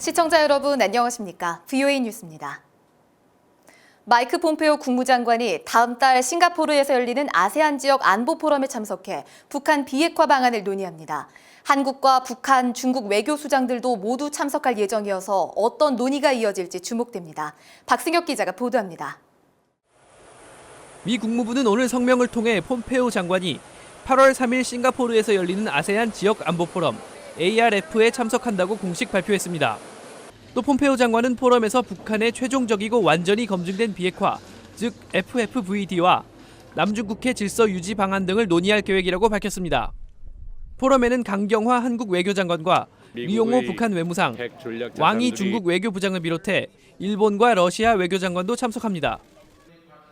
시청자 여러분 안녕하십니까? VOA 뉴스입니다. 마이크 폼페오 국무장관이 다음 달 싱가포르에서 열리는 아세안 지역 안보 포럼에 참석해 북한 비핵화 방안을 논의합니다. 한국과 북한, 중국 외교수장들도 모두 참석할 예정이어서 어떤 논의가 이어질지 주목됩니다. 박승혁 기자가 보도합니다. 미 국무부는 오늘 성명을 통해 폼페오 장관이 8월 3일 싱가포르에서 열리는 아세안 지역 안보 포럼 ARF에 참석한다고 공식 발표했습니다. 또 폼페오 장관은 포럼에서 북한의 최종적이고 완전히 검증된 비핵화, 즉 FFVD와 남중국해 질서 유지 방안 등을 논의할 계획이라고 밝혔습니다. 포럼에는 강경화 한국 외교장관과 리용호 북한 외무상, 왕이 중국 외교부장을 비롯해 일본과 러시아 외교장관도 참석합니다.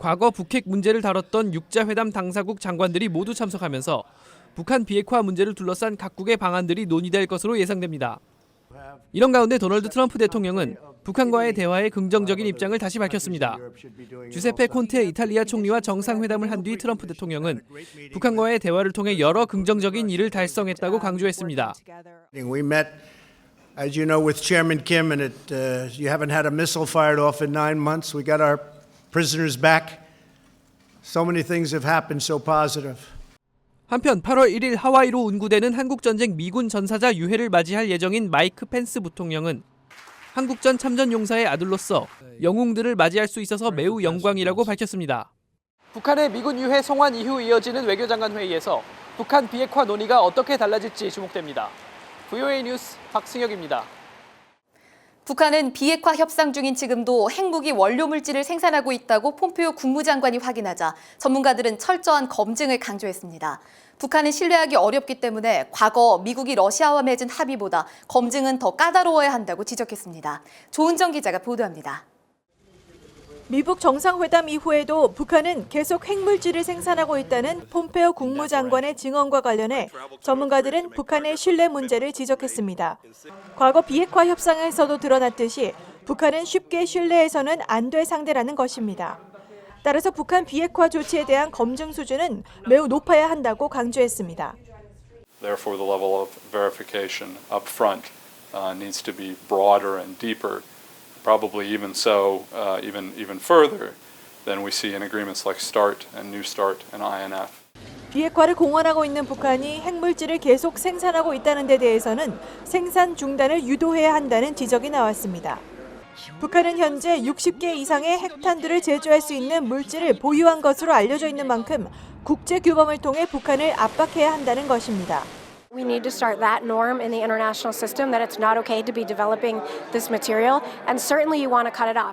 과거 북핵 문제를 다뤘던 육자회담 당사국 장관들이 모두 참석하면서 북한 비핵화 문제를 둘러싼 각국의 방안들이 논의될 것으로 예상됩니다. 이런 가운데 도널드 트럼프 대통령은 북한과의 대화에 긍정적인 입장을 다시 밝혔습니다. 주세페 콘테 이탈리아 총리와 정상회담을 한 뒤 트럼프 대통령은 북한과의 대화를 통해 여러 긍정적인 일을 달성했다고 강조했습니다. We met, as you know, with Chairman Kim, and you haven't had a missile fired off in 9 months. We got our prisoners back. So many things have happened so positive. 한편 8월 1일 하와이로 운구되는 한국전쟁 미군 전사자 유해를 맞이할 예정인 마이크 펜스 부통령은 한국전 참전용사의 아들로서 영웅들을 맞이할 수 있어서 매우 영광이라고 밝혔습니다. 북한의 미군 유해 송환 이후 이어지는 외교장관 회의에서 북한 비핵화 논의가 어떻게 달라질지 주목됩니다. VOA 뉴스 박승혁입니다. 북한은 비핵화 협상 중인 지금도 핵무기 원료 물질을 생산하고 있다고 폼페오 국무장관이 확인하자 전문가들은 철저한 검증을 강조했습니다. 북한은 신뢰하기 어렵기 때문에 과거 미국이 러시아와 맺은 합의보다 검증은 더 까다로워야 한다고 지적했습니다. 조은정 기자가 보도합니다. 미북 정상회담 이후에도 북한은 계속 핵물질을 생산하고 있다는 폼페오 국무장관의 증언과 관련해 전문가들은 북한의 신뢰 문제를 지적했습니다. 과거 비핵화 협상에서도 드러났듯이 북한은 쉽게 신뢰해서는 안 될 상대라는 것입니다. 따라서 북한 비핵화 조치에 대한 검증 수준은 매우 높아야 한다고 강조했습니다. Therefore, the level of verification up front needs to be broader and deeper. Probably even so, even further than we see in agreements like START and New START and INF. 비핵화를 공언하고 있는 북한이 핵물질을 계속 생산하고 있다는 데 대해서는 생산 중단을 유도해야 한다는 지적이 나왔습니다. 북한은 현재 60개 이상의 핵탄두를 제조할 수 있는 물질을 보유한 것으로 알려져 있는 만큼 국제 규범을 통해 북한을 압박해야 한다는 것입니다. We need to start that norm in the international system that it's not okay to be developing this material, and certainly you want to cut it off.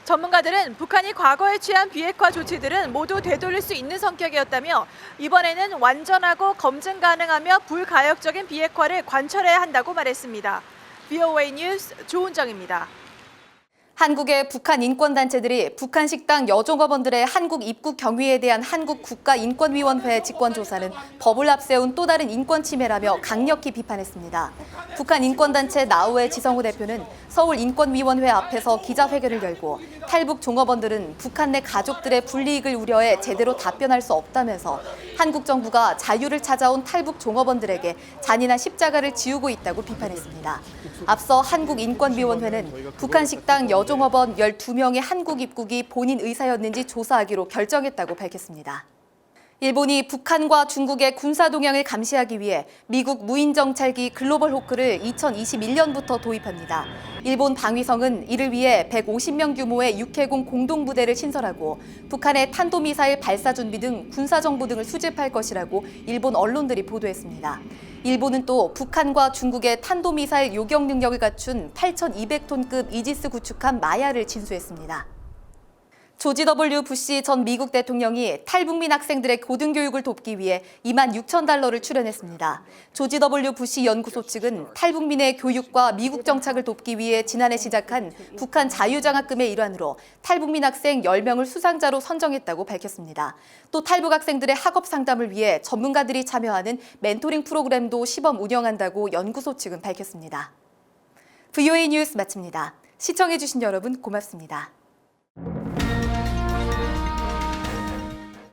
전문가들은 북한이 과거에 취한 비핵화 조치들은 모두 되돌릴 수 있는 성격이었다며 이번에는 완전하고 검증 가능하며 불가역적인 비핵화를 관철해야 한다고 말했습니다. VOA 뉴스 조은정입니다. 한국의 북한 인권단체들이 북한 식당 여종업원들의 한국 입국 경위에 대한 한국 국가인권위원회 직권조사는 법을 앞세운 또 다른 인권 침해라며 강력히 비판했습니다. 북한 인권단체 나우의 지성호 대표는 서울인권위원회 앞에서 기자회견을 열고 탈북 종업원들은 북한 내 가족들의 불이익을 우려해 제대로 답변할 수 없다면서 한국 정부가 자유를 찾아온 탈북 종업원들에게 잔인한 십자가를 지우고 있다고 비판했습니다. 앞서 한국인권위원회는 북한 식당 여종업원 12명의 한국 입국이 본인 의사였는지 조사하기로 결정했다고 밝혔습니다. 일본이 북한과 중국의 군사 동향을 감시하기 위해 미국 무인정찰기 글로벌 호크를 2021년부터 도입합니다. 일본 방위성은 이를 위해 150명 규모의 육해공 공동부대를 신설하고 북한의 탄도미사일 발사 준비 등 군사정보 등을 수집할 것이라고 일본 언론들이 보도했습니다. 일본은 또 북한과 중국의 탄도미사일 요격 능력을 갖춘 8,200톤급 이지스 구축함 마야를 진수했습니다. 조지 W. 부시 전 미국 대통령이 탈북민 학생들의 고등교육을 돕기 위해 $26,000를 출연했습니다. 조지 W. 부시 연구소 측은 탈북민의 교육과 미국 정착을 돕기 위해 지난해 시작한 북한 자유장학금의 일환으로 탈북민 학생 10명을 수상자로 선정했다고 밝혔습니다. 또 탈북 학생들의 학업 상담을 위해 전문가들이 참여하는 멘토링 프로그램도 시범 운영한다고 연구소 측은 밝혔습니다. VOA 뉴스 마칩니다. 시청해주신 여러분 고맙습니다.